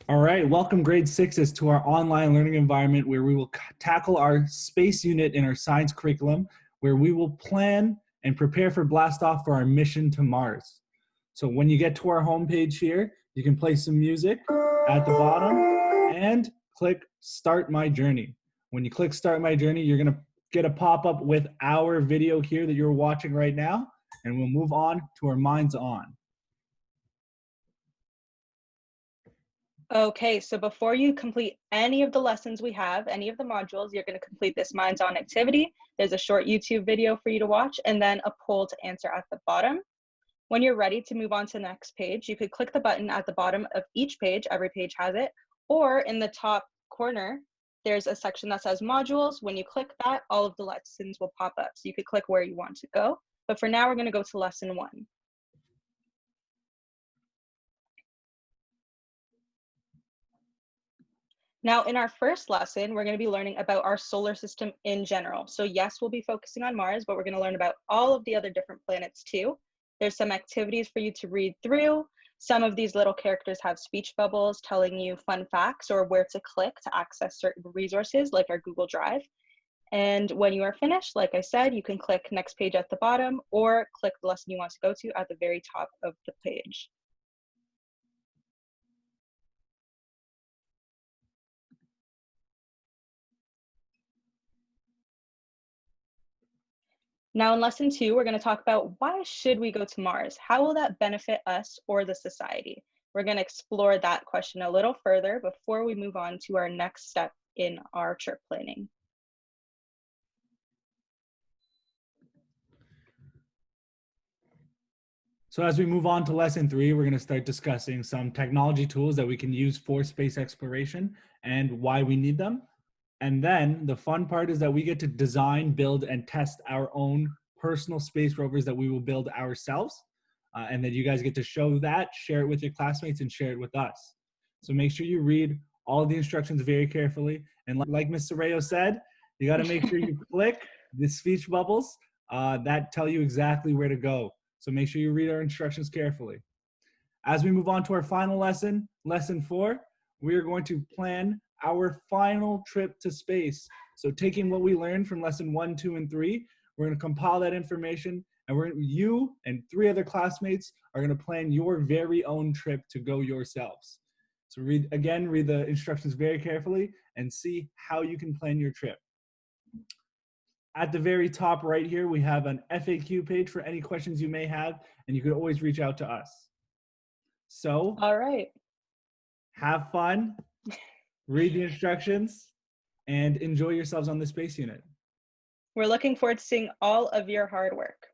All right, welcome grade sixes to our online learning environment where we will tackle our space unit in our science curriculum, where we will plan and prepare for blast off for our mission to Mars. So when you get to our homepage here, you can play some music at the bottom and click Start My Journey. When you click Start My Journey, you're gonna get a pop-up with our video here that you're watching right now, and we'll move on to our Minds On. Okay, so before you complete any of the lessons we have, any of the modules, you're going to complete this Minds On activity. There's a short YouTube video for you to watch and then a poll to answer at the bottom. When you're ready to move on to the next page, you could click the button at the bottom of each page. Every page has it. Or in the top corner, there's a section that says modules. When you click that, all of the lessons will pop up. So you could click where you want to go. But for now, we're going to go to lesson 1. Now, in our first lesson, we're going to be learning about our solar system in general. So yes, we'll be focusing on Mars, but we're going to learn about all of the other different planets too. There's some activities for you to read through. Some of these little characters have speech bubbles telling you fun facts or where to click to access certain resources like our Google Drive. And when you are finished, like I said, you can click next page at the bottom or click the lesson you want to go to at the very top of the page. Now in lesson 2, we're going to talk about why should we go to Mars? How will that benefit us or the society? We're going to explore that question a little further before we move on to our next step in our trip planning. So as we move on to lesson 3, we're going to start discussing some technology tools that we can use for space exploration and why we need them. And then the fun part is that we get to design, build, and test our own personal space rovers that we will build ourselves. And then you guys get to show that, share it with your classmates, and share it with us. So make sure you read all of the instructions very carefully. And like Ms. Sorreo said, you got to make sure you click the speech bubbles that tell you exactly where to go. So make sure you read our instructions carefully. As we move on to our final lesson, lesson 4, we are going to plan our final trip to space. So taking what we learned from lesson 1, 2, and 3, we're going to compile that information, and you and 3 other classmates are going to plan your very own trip to go yourselves. So read the instructions very carefully and see how you can plan your trip. At the very top right here, we have an FAQ page for any questions you may have, and you can always reach out to us. So, all right, have fun, read the instructions, and enjoy yourselves on the space unit. We're looking forward to seeing all of your hard work.